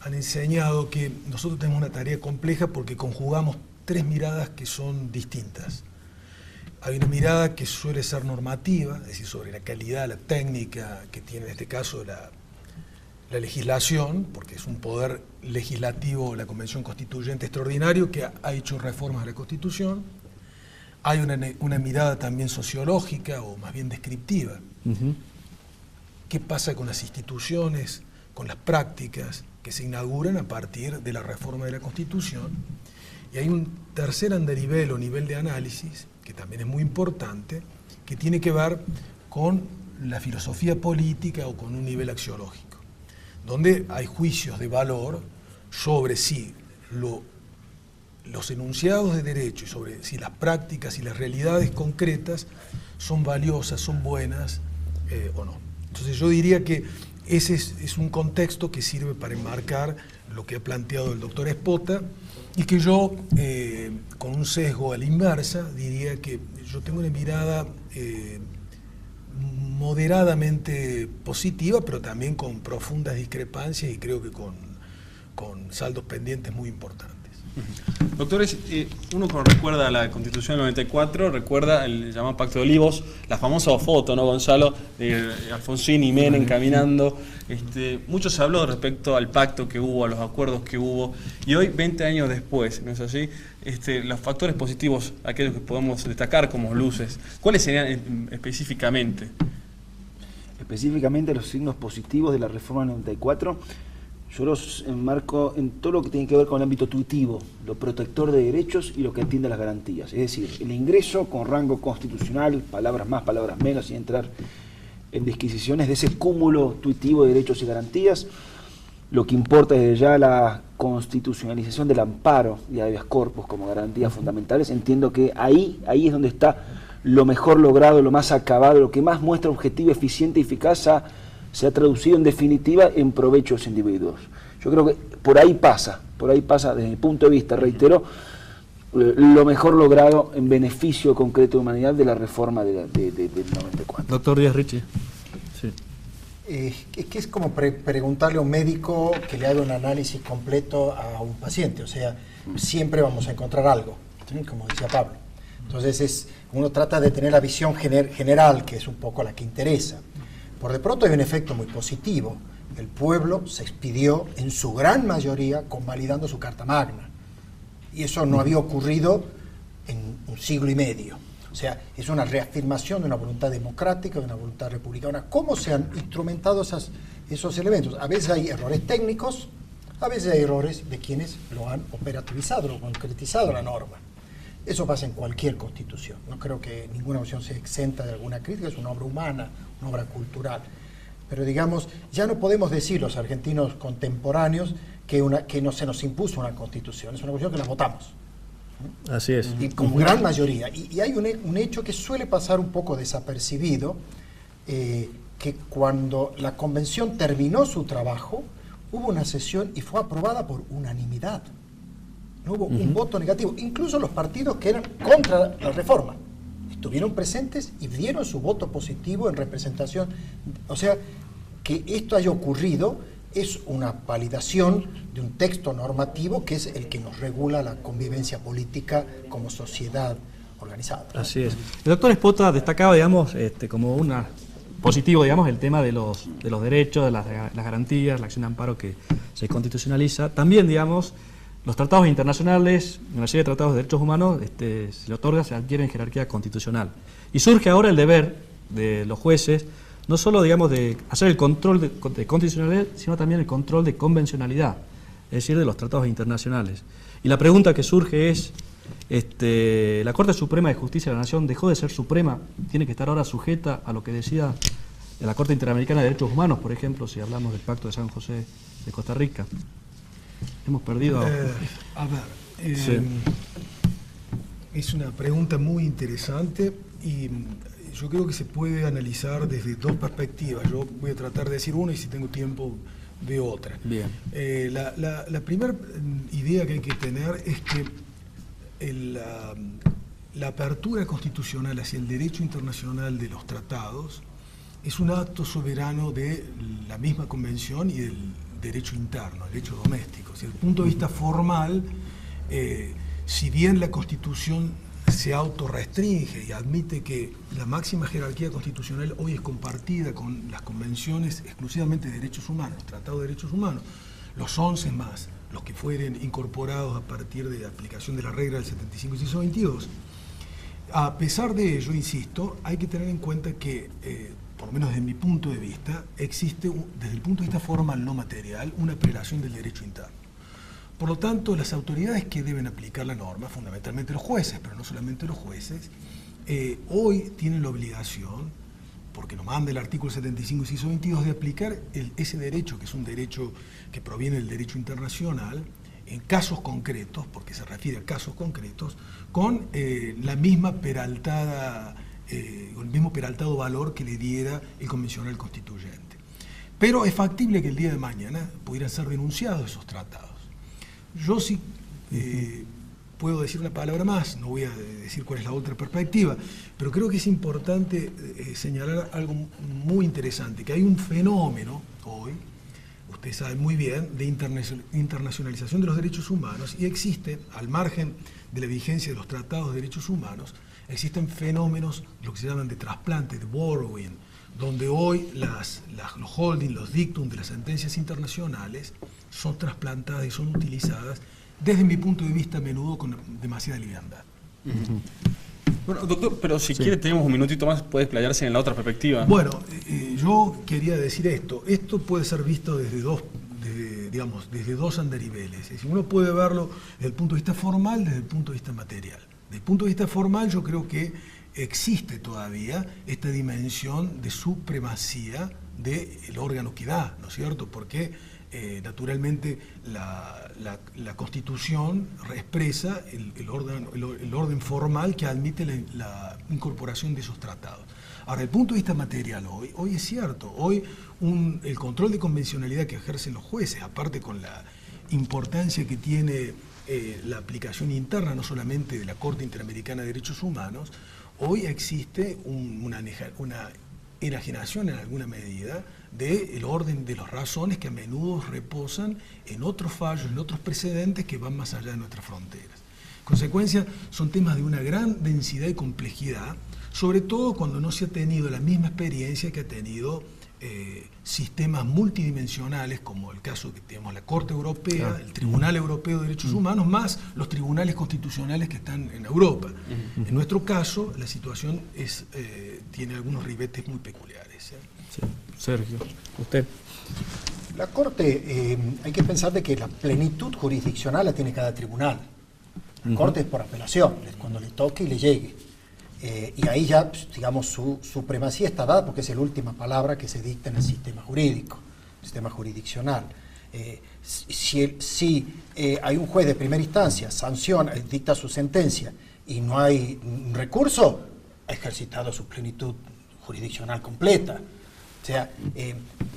han enseñado que nosotros tenemos una tarea compleja porque conjugamos tres miradas que son distintas. Hay una mirada que suele ser normativa, es decir, sobre la calidad, la técnica que tiene en este caso la legislación, porque es un poder legislativo, la Convención Constituyente extraordinario que ha hecho reformas a la Constitución. Hay una mirada también sociológica o más bien descriptiva. ¿Qué pasa con las instituciones, con las prácticas que se inauguran a partir de la reforma de la Constitución? Y hay un tercer andarivel o nivel de análisis, que también es muy importante, que tiene que ver con la filosofía política o con un nivel axiológico, donde hay juicios de valor sobre si los enunciados de derecho y sobre si las prácticas y las realidades concretas son valiosas, son buenas o no. Entonces yo diría que ese es un contexto que sirve para enmarcar lo que ha planteado el doctor Espota y que yo, con un sesgo a la inversa, diría que yo tengo una mirada moderadamente positiva, pero también con profundas discrepancias y creo que con saldos pendientes muy importantes. Doctores, uno cuando recuerda la Constitución del 94, recuerda el llamado Pacto de Olivos, la famosa foto, ¿no, Gonzalo? De Alfonsín y Menem caminando. Mucho se habló respecto al pacto que hubo, a los acuerdos que hubo, y hoy, 20 años después, ¿no es así? Los factores positivos, aquellos que podemos destacar como luces, ¿cuáles serían específicamente? Específicamente los signos positivos de la reforma del 94, yo los enmarco en todo lo que tiene que ver con el ámbito tuitivo, lo protector de derechos y lo que atiende a las garantías. Es decir, el ingreso con rango constitucional, palabras más, palabras menos, sin entrar en disquisiciones de ese cúmulo tuitivo de derechos y garantías. Lo que importa desde ya la constitucionalización del amparo y habeas corpus como garantías fundamentales. Entiendo que ahí es donde está lo mejor logrado, lo más acabado, lo que más muestra objetivo, eficiente y eficaz se ha traducido en definitiva en provechos individuos. Yo creo que por ahí pasa desde mi punto de vista, reitero, lo mejor logrado en beneficio concreto de humanidad de la reforma del 94. Doctor Díaz Ricci. Sí. Es que es como preguntarle a un médico que le haga un análisis completo a un paciente, o sea, siempre vamos a encontrar algo, ¿sí? Como decía Pablo. Entonces uno trata de tener la visión general, que es un poco la que interesa. Por de pronto hay un efecto muy positivo. El pueblo se expidió en su gran mayoría convalidando su Carta Magna. Y eso no había ocurrido en un siglo y medio. O sea, es una reafirmación de una voluntad democrática, de una voluntad republicana. ¿Cómo se han instrumentado esos elementos? A veces hay errores técnicos, a veces hay errores de quienes lo han operativizado, lo han concretizado la norma. Eso pasa en cualquier constitución. No creo que ninguna opción se exenta de alguna crítica, es una obra humana, una obra cultural. Pero digamos, ya no podemos decir los argentinos contemporáneos que no se nos impuso una constitución, es una cuestión que la votamos. Así es. Y con gran mayoría. Y hay un hecho que suele pasar un poco desapercibido, que que cuando la convención terminó su trabajo, hubo una sesión y fue aprobada por unanimidad. No hubo un voto negativo. Incluso los partidos que eran contra la reforma estuvieron presentes y dieron su voto positivo en representación. O sea, que esto haya ocurrido es una validación de un texto normativo que es el que nos regula la convivencia política como sociedad organizada. Así es. El doctor Espota destacaba, digamos, como una positivo, digamos, el tema de los derechos, de las garantías, la acción de amparo que se constitucionaliza. También, digamos, los tratados internacionales, una serie de tratados de derechos humanos, se le otorga, se adquiere en jerarquía constitucional. Y surge ahora el deber de los jueces, no solo, digamos, de hacer el control de constitucionalidad, sino también el control de convencionalidad, es decir, de los tratados internacionales. Y la pregunta que surge es, la Corte Suprema de Justicia de la Nación dejó de ser suprema, tiene que estar ahora sujeta a lo que decida la Corte Interamericana de Derechos Humanos, por ejemplo, si hablamos del Pacto de San José de Costa Rica. Hemos perdido... sí. Es una pregunta muy interesante y yo creo que se puede analizar desde dos perspectivas. Yo voy a tratar de decir una y si tengo tiempo de otra. Bien. La primera idea que hay que tener es que la apertura constitucional hacia el derecho internacional de los tratados es un acto soberano de la misma convención y del derecho interno, el derecho doméstico. Desde el punto de vista formal, si bien la Constitución se autorrestringe y admite que la máxima jerarquía constitucional hoy es compartida con las convenciones exclusivamente de derechos humanos, tratados de derechos humanos, los 11 más, los que fueren incorporados a partir de la aplicación de la regla del 75 inciso 22. A pesar de ello, insisto, hay que tener en cuenta que, por lo menos desde mi punto de vista, existe, desde el punto de vista formal no material, una prelación del derecho interno. Por lo tanto, las autoridades que deben aplicar la norma, fundamentalmente los jueces, pero no solamente los jueces, hoy tienen la obligación, porque nos manda el artículo 75 inciso 22, de aplicar ese derecho, que es un derecho que proviene del derecho internacional, en casos concretos, porque se refiere a casos concretos, con la misma peraltada, con el mismo peraltado valor que le diera el convencional constituyente. Pero es factible que el día de mañana pudieran ser denunciados esos tratados. Yo sí puedo decir una palabra más, no voy a decir cuál es la otra perspectiva, pero creo que es importante señalar algo muy interesante, que hay un fenómeno hoy, ustedes saben muy bien, de internacionalización de los derechos humanos, y existe, al margen de la vigencia de los tratados de derechos humanos, existen fenómenos, lo que se llaman de trasplante, de borrowing, donde hoy los holdings, los dictum de las sentencias internacionales son trasplantadas y son utilizadas, desde mi punto de vista, a menudo con demasiada liviandad. Bueno, doctor, pero si quiere tenemos un minutito más, puede explayarse en la otra perspectiva. Bueno, yo quería decir esto puede ser visto desde dos andariveles. Es decir, uno puede verlo desde el punto de vista formal, desde el punto de vista material. Desde el punto de vista formal, yo creo que existe todavía esta dimensión de supremacía del órgano que da, ¿no es cierto? Porque naturalmente la Constitución expresa el orden formal que admite la incorporación de esos tratados. Ahora, desde el punto de vista material, hoy es cierto, hoy el control de convencionalidad que ejercen los jueces, aparte con la importancia que tiene la aplicación interna, no solamente de la Corte Interamericana de Derechos Humanos, hoy existe una enajenación en alguna medida del orden de las razones que a menudo reposan en otros fallos, en otros precedentes que van más allá de nuestras fronteras. En consecuencia, son temas de una gran densidad y complejidad, sobre todo cuando no se ha tenido la misma experiencia que ha tenido sistemas multidimensionales, como el caso que tenemos la Corte Europea, el Tribunal Europeo de Derechos Humanos, más los tribunales constitucionales que están en Europa. En nuestro caso, la situación tiene algunos ribetes muy peculiares. Sí. Sergio, usted. La Corte, hay que pensar de que la plenitud jurisdiccional la tiene cada tribunal. La Corte es por apelación, es cuando le toque y le llegue. Y ahí ya, digamos, su supremacía está dada porque es la última palabra que se dicta en el sistema jurídico, el sistema jurisdiccional. Si hay un juez de primera instancia, sanciona, dicta su sentencia y no hay un recurso, ha ejercitado su plenitud jurisdiccional completa. O sea,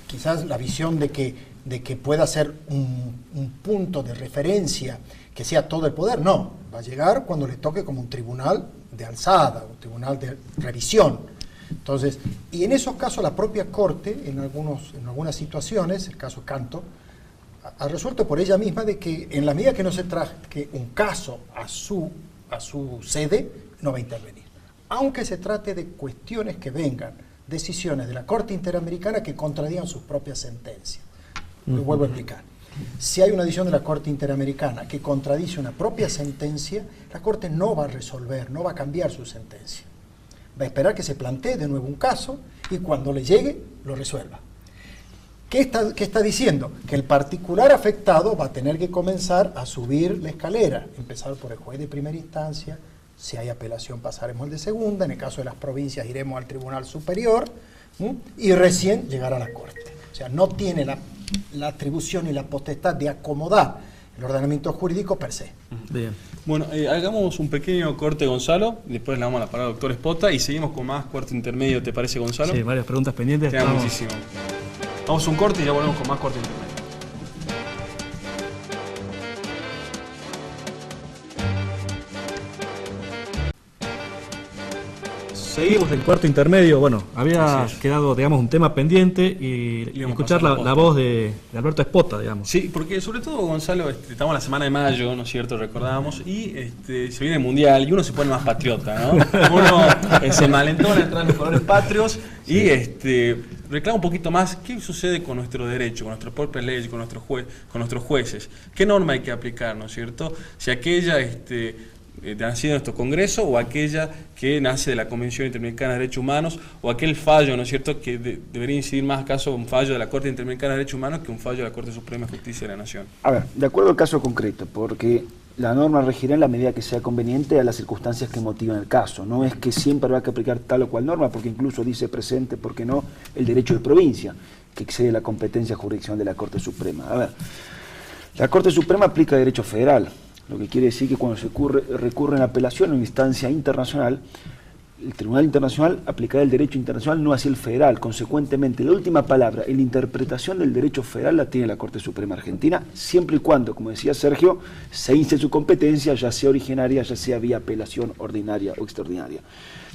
quizás la visión de que pueda ser un punto de referencia que sea todo el poder, no, va a llegar cuando le toque como un tribunal de alzada, un tribunal de revisión. Entonces, y en esos casos la propia Corte, en algunas situaciones, el caso Canto, ha resuelto por ella misma de que en la medida que no se traje un caso a su sede, no va a intervenir. Aunque se trate de cuestiones que vengan, decisiones de la Corte Interamericana que contradigan sus propias sentencias. Lo vuelvo a explicar. Si hay una decisión de la Corte Interamericana que contradice una propia sentencia, la Corte no va a resolver, no va a cambiar su sentencia. Va a esperar que se plantee de nuevo un caso y cuando le llegue, lo resuelva. ¿Qué está diciendo? Que el particular afectado va a tener que comenzar a subir la escalera, empezar por el juez de primera instancia, si hay apelación pasaremos al de segunda, en el caso de las provincias iremos al Tribunal Superior, y recién llegar a la Corte. O sea, no tiene la atribución y la potestad de acomodar el ordenamiento jurídico per se. Bien. Bueno, hagamos un pequeño corte, Gonzalo, después le damos la palabra al doctor Espota y seguimos con más cuarto intermedio, ¿te parece, Gonzalo? Sí, varias preguntas pendientes. Queda muchísimo. Vamos a un corte y ya volvemos con más cuarto intermedio. Seguimos en cuarto intermedio. Bueno, había quedado, digamos, un tema pendiente y escuchar la voz de Alberto Espota, digamos. Sí, porque sobre todo, Gonzalo, estamos en la semana de mayo, ¿no es cierto? Recordábamos, y se viene el Mundial y uno se pone más patriota, ¿no? Uno se malentona, entra en los colores patrios y reclama un poquito más qué sucede con nuestro derecho, con nuestras propias leyes, con nuestros jueces. ¿Qué norma hay que aplicar, ¿no es cierto? Si aquella nacido en nuestro Congreso o aquella que nace de la Convención Interamericana de Derechos Humanos o aquel fallo, ¿no es cierto?, que debería incidir más acaso un fallo de la Corte Interamericana de Derechos Humanos que un fallo de la Corte Suprema de Justicia de la Nación. A ver, de acuerdo al caso concreto, porque la norma regirá en la medida que sea conveniente a las circunstancias que motivan el caso. No es que siempre habrá que aplicar tal o cual norma, porque incluso dice presente, ¿por qué no?, el derecho de provincia, que excede la competencia jurisdiccional de la Corte Suprema. A ver, la Corte Suprema aplica derecho federal, lo que quiere decir que cuando se recurre en apelación en una instancia internacional, el Tribunal Internacional aplicará el derecho internacional, no así el federal. Consecuentemente, la última palabra en la interpretación del derecho federal la tiene la Corte Suprema Argentina, siempre y cuando, como decía Sergio, se inste su competencia, ya sea originaria, ya sea vía apelación ordinaria o extraordinaria.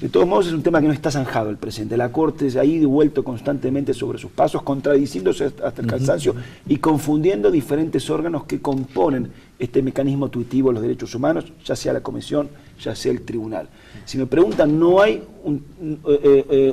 De todos modos, es un tema que no está zanjado el presente. La Corte se ha ido y vuelto constantemente sobre sus pasos, contradiciéndose hasta el cansancio y confundiendo diferentes órganos que componen este mecanismo tuitivo de los derechos humanos, ya sea la Comisión, ya sea el Tribunal. Si me preguntan, no hay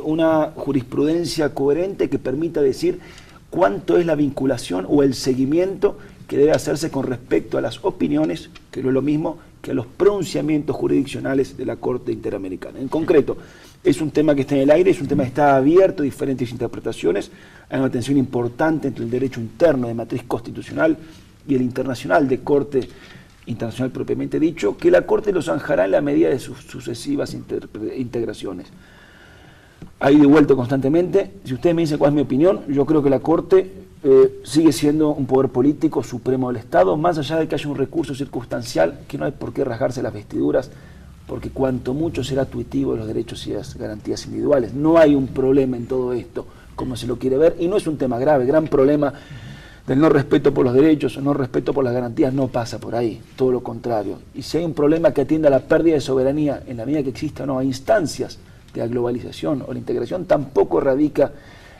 una jurisprudencia coherente que permita decir cuánto es la vinculación o el seguimiento que debe hacerse con respecto a las opiniones, que no es lo mismo que a los pronunciamientos jurisdiccionales de la Corte Interamericana. En concreto, es un tema que está en el aire, es un tema que está abierto a diferentes interpretaciones, hay una tensión importante entre el derecho interno de matriz constitucional y el internacional de Corte Internacional propiamente dicho, que la Corte lo zanjará en la medida de sus sucesivas integraciones. Ha ido y vuelto constantemente. Si ustedes me dicen cuál es mi opinión, yo creo que la Corte sigue siendo un poder político supremo del Estado, más allá de que haya un recurso circunstancial, que no hay por qué rasgarse las vestiduras, porque cuanto mucho será tuitivo de los derechos y las garantías individuales. No hay un problema en todo esto, como se lo quiere ver, y no es un tema grave. Gran problema del no respeto por los derechos o no respeto por las garantías no pasa por ahí, todo lo contrario. Y si hay un problema que atienda a la pérdida de soberanía en la medida que exista o no a instancias de la globalización o la integración, tampoco radica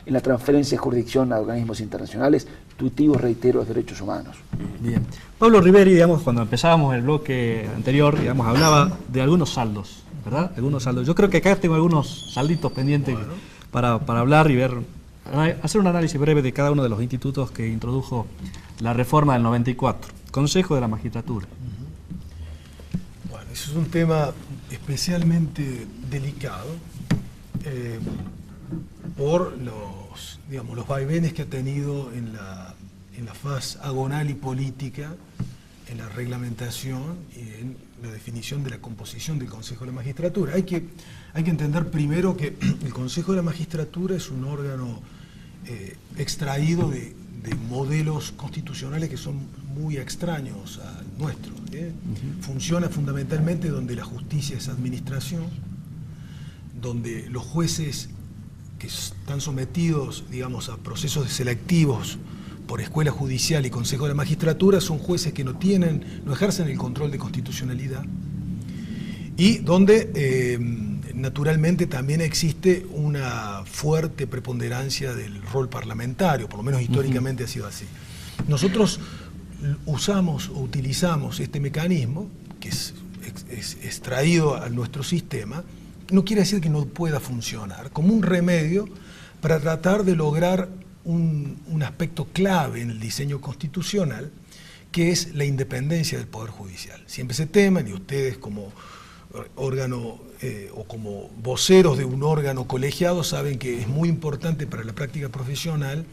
en la transferencia de jurisdicción a organismos internacionales tuitivos, reitero, los derechos humanos. Bien. Pablo Riveri, digamos, cuando empezábamos el bloque anterior, digamos, hablaba de algunos saldos, ¿verdad? Algunos saldos. Yo creo que acá tengo algunos salditos pendientes para hablar y ver, hacer un análisis breve de cada uno de los institutos que introdujo la reforma del 94. Consejo de la Magistratura. Bueno, eso es un tema especialmente delicado por los vaivenes que ha tenido en la faz agonal y política, en la reglamentación y en la definición de la composición del Consejo de la Magistratura. Hay que entender primero que el Consejo de la Magistratura es un órgano extraído de modelos constitucionales que son muy extraños al nuestro. Funciona fundamentalmente donde la justicia es administración, donde los jueces que están sometidos, digamos, a procesos selectivos por escuela judicial y consejo de la magistratura, son jueces que no ejercen el control de constitucionalidad, y donde naturalmente también existe una fuerte preponderancia del rol parlamentario, por lo menos históricamente ha sido así. Nosotros utilizamos este mecanismo, que es extraído a nuestro sistema, no quiere decir que no pueda funcionar, como un remedio para tratar de lograr un aspecto clave en el diseño constitucional, que es la independencia del Poder Judicial. Siempre se temen, y ustedes como órgano o como voceros de un órgano colegiado saben que es muy importante para la práctica profesional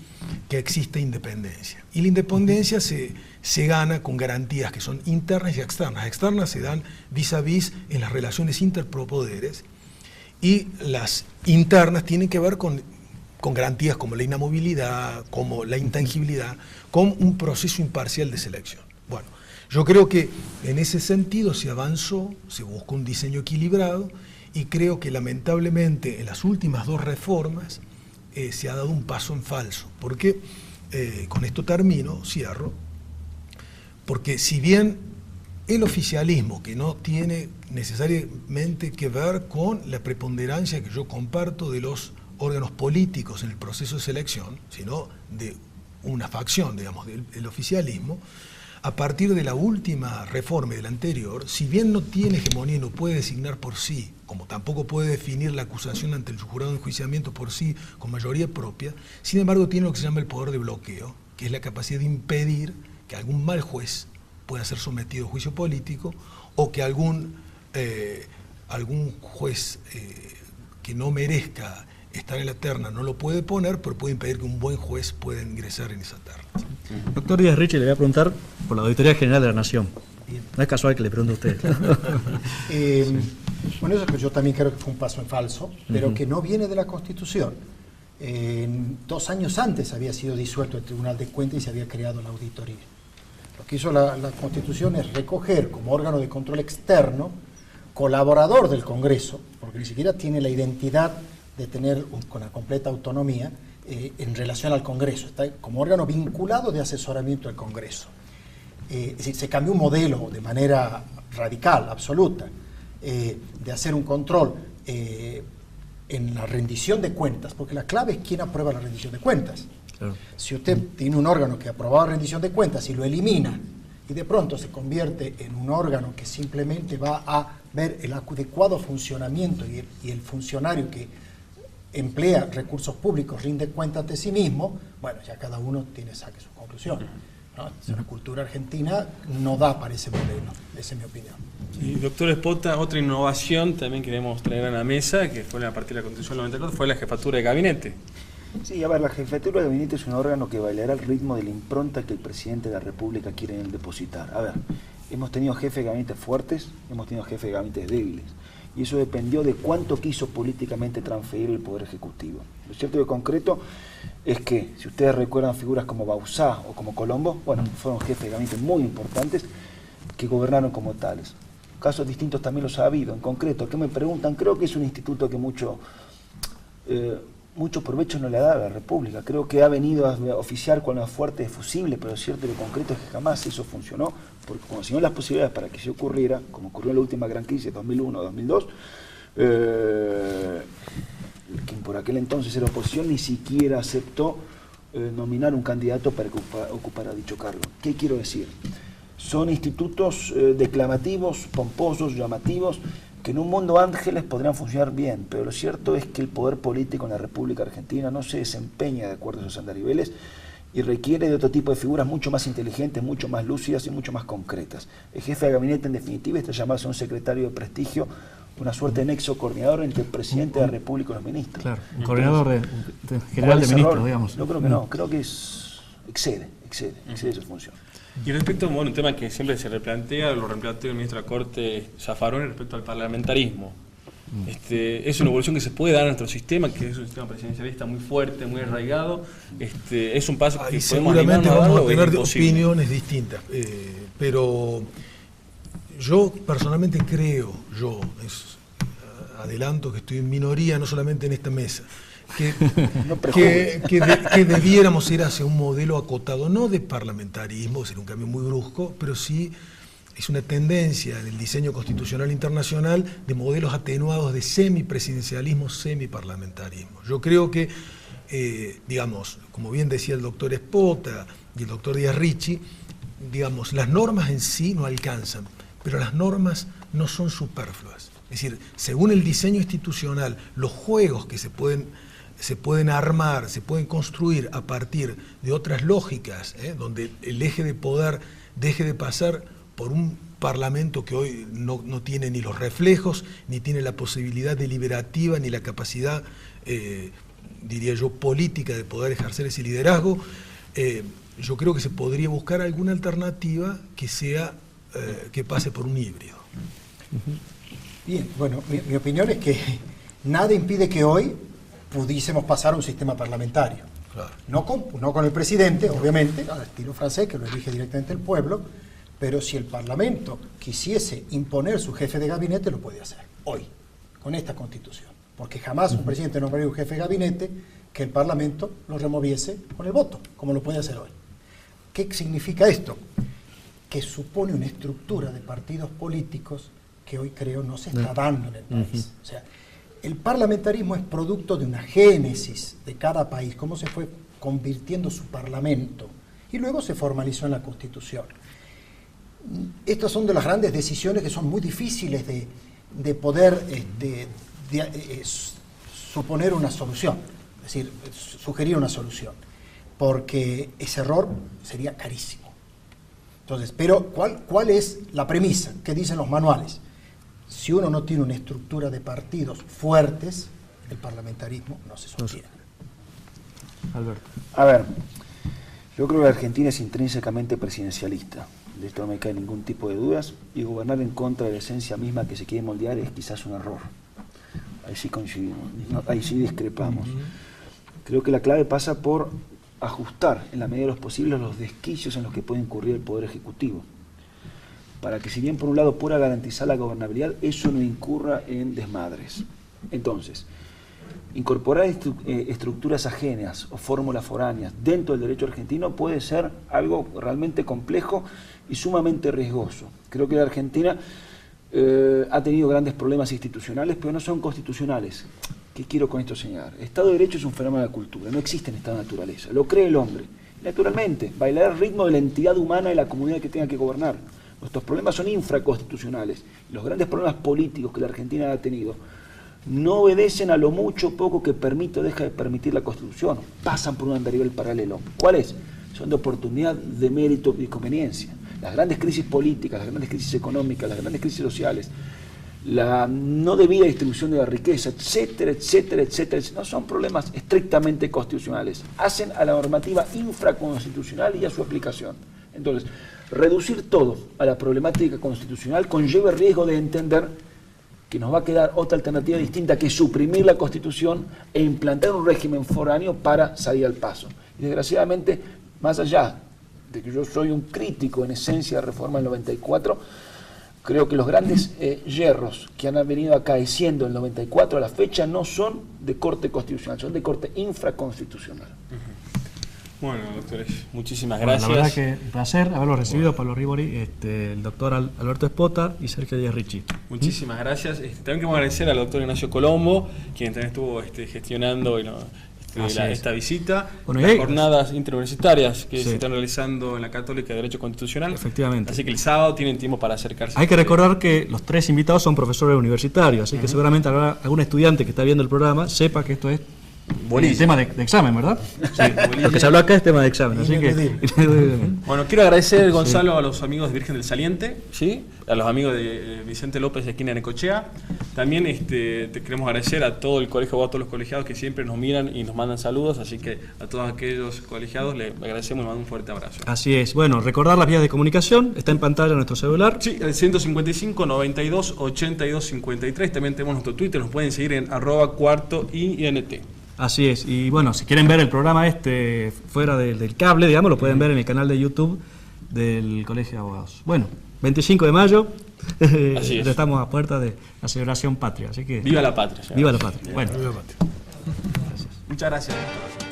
que exista independencia. Y la independencia se gana con garantías que son internas y externas. Externas se dan vis a vis en las relaciones interpropoderes, y las internas tienen que ver con garantías como la inamovilidad, como la intangibilidad, con un proceso imparcial de selección. Bueno, yo creo que en ese sentido se avanzó, se buscó un diseño equilibrado, y creo que lamentablemente en las últimas dos reformas se ha dado un paso en falso. Porque, con esto cierro, porque si bien el oficialismo, que no tiene necesariamente que ver con la preponderancia que yo comparto de los órganos políticos en el proceso de selección, sino de una facción, digamos, del oficialismo, a partir de la última reforma y de la anterior, si bien no tiene hegemonía y no puede designar por sí, como tampoco puede definir la acusación ante el jurado de enjuiciamiento por sí con mayoría propia, sin embargo tiene lo que se llama el poder de bloqueo, que es la capacidad de impedir que algún mal juez pueda ser sometido a juicio político, o que algún juez que no merezca estar en la terna no lo puede poner, pero puede impedir que un buen juez pueda ingresar en esa terna. Doctor Díaz Richie, le voy a preguntar por la Auditoría General de la Nación. Bien. No es casual que le pregunte a usted. Bueno, eso que yo también creo que fue un paso en falso, pero que no viene de la Constitución. 2 años antes había sido disuelto el Tribunal de Cuentas y se había creado la auditoría. Lo que hizo la Constitución es recoger como órgano de control externo, colaborador del Congreso, porque ni siquiera tiene la identidad de tener con la completa autonomía en relación al Congreso, está como órgano vinculado de asesoramiento al Congreso. Es decir, se cambió un modelo de manera radical, absoluta, de hacer un control en la rendición de cuentas, porque la clave es quién aprueba la rendición de cuentas. Claro. Si usted tiene un órgano que aprobaba rendición de cuentas y lo elimina, y de pronto se convierte en un órgano que simplemente va a ver el adecuado funcionamiento y el funcionario que emplea recursos públicos rinde cuenta ante sí mismo, bueno, ya cada uno saque su conclusión, ¿no? La cultura argentina no da para ese modelo, esa es mi opinión. Y doctor Espota, otra innovación también queremos traer a la mesa, que fue a partir de la Constitución 94, fue la jefatura de gabinete. Sí, a ver, la jefatura de gabinete es un órgano que bailará al ritmo de la impronta que el presidente de la República quiere en él depositar. A ver, hemos tenido jefes de gabinete fuertes, hemos tenido jefes de gabinete débiles, y eso dependió de cuánto quiso políticamente transferir el Poder Ejecutivo. Lo cierto y concreto es que, si ustedes recuerdan figuras como Bauzá o como Colombo, bueno, fueron jefes de gabinete muy importantes que gobernaron como tales. Casos distintos también los ha habido. En concreto, ¿qué me preguntan? Creo que es un instituto que mucho provecho no le ha dado a la República. Creo que ha venido a oficiar con las fuertes fusibles, pero lo cierto y lo concreto es que jamás eso funcionó, porque como si no las posibilidades para que se ocurriera, como ocurrió en la última gran crisis de 2001-2002, quien por aquel entonces era oposición ni siquiera aceptó nominar un candidato para que ocupara dicho cargo. ¿Qué quiero decir? Son institutos declamativos, pomposos, llamativos, que en un mundo ángeles podrían funcionar bien, pero lo cierto es que el poder político en la República Argentina no se desempeña de acuerdo a esos andariveles y requiere de otro tipo de figuras mucho más inteligentes, mucho más lúcidas y mucho más concretas. El jefe de gabinete, en definitiva, está llamado a ser un secretario de prestigio, una suerte de nexo coordinador entre el presidente de la República y los ministros. Claro, un coordinador general de ministros, digamos. Yo creo que no, creo que excede esa función. Y respecto a un tema que siempre se replantea, lo replanteó el ministro de la Corte, Zaffaroni, respecto al parlamentarismo. Es una evolución que se puede dar a nuestro sistema, que es un sistema presidencialista muy fuerte, muy arraigado. Es un paso que seguramente vamos a tener opiniones distintas, pero yo personalmente creo, adelanto que estoy en minoría, no solamente en esta mesa, que debiéramos ir hacia un modelo acotado, no de parlamentarismo, sería un cambio muy brusco, pero sí es una tendencia en el diseño constitucional internacional de modelos atenuados de semipresidencialismo, semiparlamentarismo. Yo creo que, digamos, como bien decía el doctor Espota y el doctor Díaz Ricci, digamos, las normas en sí no alcanzan, pero las normas no son superfluas. Es decir, según el diseño institucional, los juegos que se pueden armar, se pueden construir a partir de otras lógicas, donde el eje de poder deje de pasar por un parlamento que hoy no tiene ni los reflejos, ni tiene la posibilidad deliberativa, ni la capacidad, diría yo, política de poder ejercer ese liderazgo. Yo creo que se podría buscar alguna alternativa que sea que pase por un híbrido. Bien, bueno, mi opinión es que nada impide que hoy pudiésemos pasar a un sistema parlamentario. Claro. No con el presidente, obviamente, al estilo francés, que lo elige directamente el pueblo, pero si el Parlamento quisiese imponer su jefe de gabinete, lo puede hacer hoy, con esta Constitución. Porque jamás un presidente nombraría un jefe de gabinete que el Parlamento lo removiese con el voto, como lo puede hacer hoy. ¿Qué significa esto? Que supone una estructura de partidos políticos que hoy creo no se está dando en el país. O sea, el parlamentarismo es producto de una génesis de cada país, cómo se fue convirtiendo su parlamento, y luego se formalizó en la Constitución. Estas son de las grandes decisiones que son muy difíciles de poder suponer una solución, es decir, sugerir una solución, porque ese error sería carísimo. Entonces, pero ¿cuál es la premisa? ¿Qué dicen los manuales? Si uno no tiene una estructura de partidos fuertes, el parlamentarismo no se sostiene. Alberto. A ver, yo creo que Argentina es intrínsecamente presidencialista. De esto no me cae ningún tipo de dudas, y gobernar en contra de la esencia misma que se quiere moldear es quizás un error. Ahí sí coincidimos, ahí sí discrepamos. Creo que la clave pasa por ajustar en la medida de los posibles los desquicios en los que puede incurrir el Poder Ejecutivo, para que si bien por un lado pueda garantizar la gobernabilidad, eso no incurra en desmadres. Entonces, incorporar estructuras ajenas o fórmulas foráneas dentro del derecho argentino puede ser algo realmente complejo y sumamente riesgoso. Creo que la Argentina ha tenido grandes problemas institucionales, pero no son constitucionales. ¿Qué quiero con esto señalar? Estado de Derecho es un fenómeno de la cultura, no existe en estado de naturaleza, lo cree el hombre. Naturalmente, bailar al ritmo de la entidad humana de la comunidad que tenga que gobernar. Nuestros problemas son infraconstitucionales. Los grandes problemas políticos que la Argentina ha tenido no obedecen a lo mucho o poco que permite o deja de permitir la Constitución. Pasan por un andarivel paralelo. ¿Cuál es? Son de oportunidad, de mérito y conveniencia. Las grandes crisis políticas, las grandes crisis económicas, las grandes crisis sociales, la no debida distribución de la riqueza, etcétera, etcétera, etcétera, no son problemas estrictamente constitucionales. Hacen a la normativa infraconstitucional y a su aplicación. Entonces, reducir todo a la problemática constitucional conlleva el riesgo de entender que nos va a quedar otra alternativa distinta que suprimir la Constitución e implantar un régimen foráneo para salir al paso. Y desgraciadamente, más allá de que yo soy un crítico en esencia de la reforma del 94, creo que los grandes yerros que han venido acaeciendo en el 94 a la fecha no son de corte constitucional, son de corte infraconstitucional. Bueno, doctores, muchísimas gracias. La verdad que un placer haberlo recibido, Pablo Ribori, el doctor Alberto Espota y Sergio Díaz Ricci. Muchísimas gracias. También queremos agradecer al doctor Ignacio Colombo, quien también estuvo gestionando esta visita, bueno, las jornadas interuniversitarias que sí, se están realizando en la Católica de Derecho Constitucional. Efectivamente. Así que el sábado tienen tiempo para acercarse. Hay que recordar que los tres invitados son profesores universitarios, así que seguramente habrá algún estudiante que está viendo el programa sepa que esto es tema de examen, ¿verdad? Sí, lo que se habló acá es tema de examen, así que... Bueno, quiero agradecer, Gonzalo, a los amigos de Virgen del Saliente, ¿sí? A los amigos de Vicente López de Esquina de Necochea. También te queremos agradecer a todo el colegio, a todos los colegiados que siempre nos miran y nos mandan saludos, así que a todos aquellos colegiados les agradecemos y les mando un fuerte abrazo. Así es. Bueno, recordar las vías de comunicación, está en pantalla nuestro celular. Sí, el 155 92 82 53. También tenemos nuestro Twitter, nos pueden seguir en @cuartoINT. Así es, y bueno, si quieren ver el programa fuera del cable, digamos, lo pueden ver en el canal de YouTube del Colegio de Abogados. Bueno, 25 de mayo, así es. Estamos a puerta de la celebración patria, así que... ¡Viva la patria! ¡Viva la patria! Bueno, Viva la patria. Gracias. Muchas gracias.